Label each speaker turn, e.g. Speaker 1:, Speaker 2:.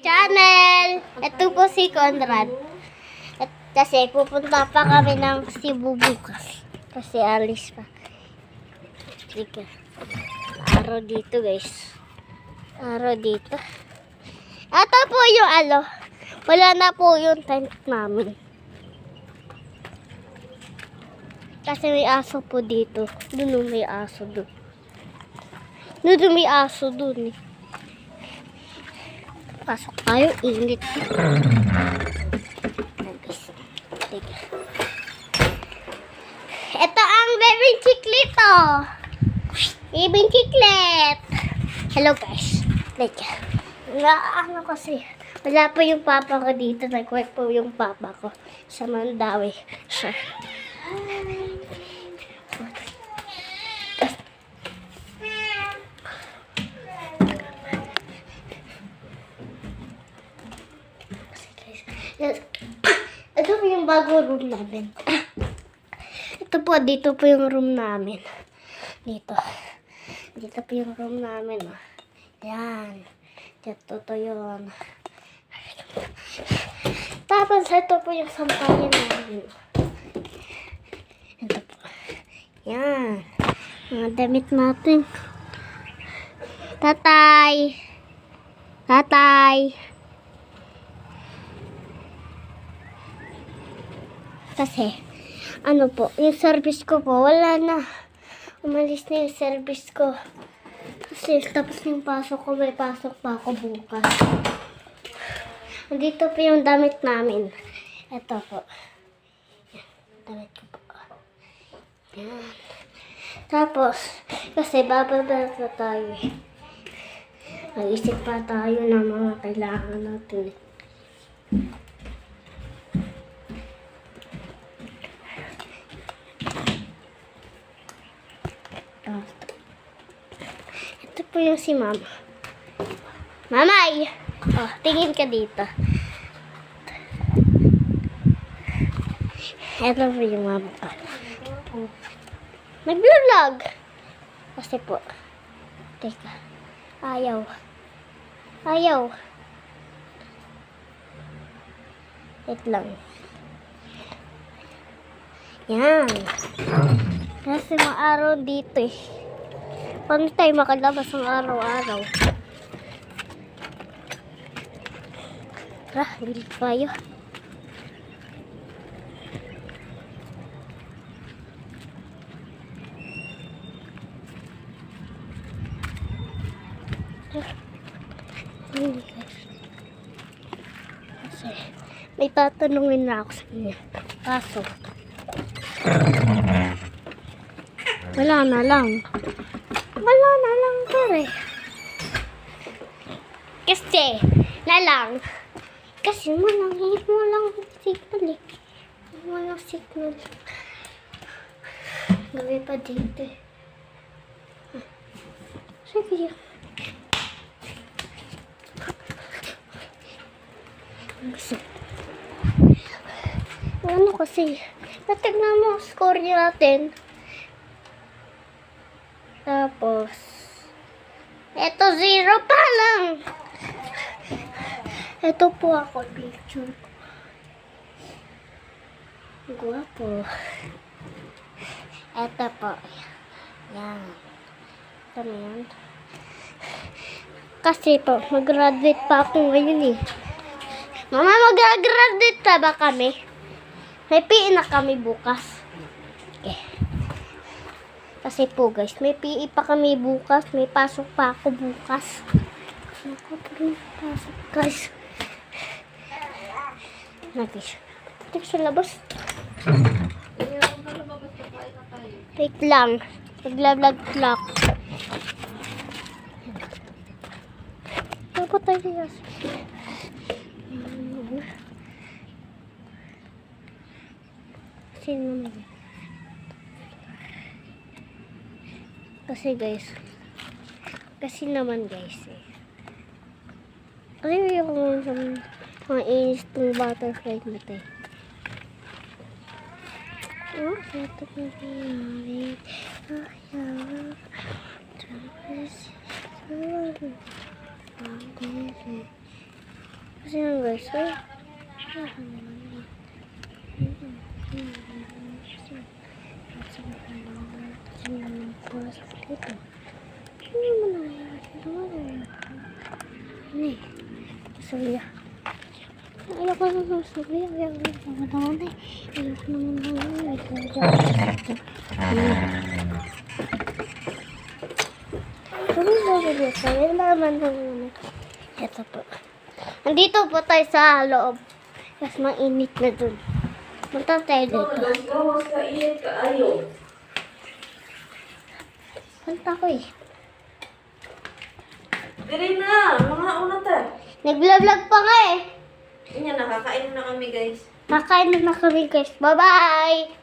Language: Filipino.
Speaker 1: channel! Ito po si Conrad. At kasi pupunta pa kami ng Cebu bukas. Kasi alis pa. Sige. Araw dito guys. Araw dito. Ito po yung wala na po yung tent namin. Kasi may aso po dito. Doon may aso doon. Doon may aso doon eh. Pasok tayo, init. Ito ang bebing chiklito. Bebing chiklet. Hello guys. Ano kasi, wala pa yung papa ko dito. Nag-work po yung papa ko sa Mandawi. Siya. Ito po yung bago room namin. Ito po, dito po yung room namin. Dito. Dito po yung room namin. Yan. Dito to yun. Tapos ito po yung sampayan namin. Ito po. Yan. Mga damit natin. Tatay. Tatay. Kasi, ano po, yung service ko po, wala na. Umalis na yung service ko. Kasi tapos yung pasok ko, may pasok pa ako bukas. Dito po yung damit namin. Ito po. Yan, damit ko po. Yan. Tapos, kasi bababa pa tayo. Mag-isip pa tayo ng mga kailangan natin. Ito po yung si Mama. Mamay! Oh, tingin ka dito. Ito po yung Mama ko. Nag-vlog! Kasi po. Teka. Ayaw. Ayaw. Wait lang. Yan. Kasi mga araw dito eh. Paano tayo makalabas ng araw-araw? Tara, bilik tayo. Kasi may tatanungin na ako sa kanya. Kaso wala na lang. Wala na lang pare. Kasi na lang. Kasi malangit mo lang signal eh. Walang signal. Gabi pa dito eh. Sige. Ano kasi? Natignan mo ang score natin. Tapos, eto 0 pa lang. Ito po ako picture ko. Guwapo. Eto po. Yan. Ito na yan. Kasi po, mag-graduate pa ako ngayon eh. Mama, mag-graduate pa ba kami? May PE na kami bukas. Okay. Kasi po guys, may PE pa kami bukas. May pasok pa ako bukas. Ako pa rin pasok guys. Nagis. Ito sa labas. Wait lang. Nagla-vlog clock. Ano po tayo guys? Sino naman? Kasi naman guys eh. Ay, ako sa mga inis ng butterfly na tayo. Oh, ito na nangyari. Ayaw. Tapos, Kasi yung guys, eh. Sorry. Ayaw ko naman sorry. Ayaw ko naman eh. Ayaw ko naman sorry naman. Ito po. Nandito po tayo sa loob. Kasi mainit na dun. Punta tayo dito.
Speaker 2: Gawas ka, init ka, ayaw.
Speaker 1: Punta ko eh.
Speaker 2: Diri na, mga unata.
Speaker 1: Nagla-vlog pa nga eh.
Speaker 2: Yan, nakakain na kami guys.
Speaker 1: Nakain na kami guys. Bye-bye!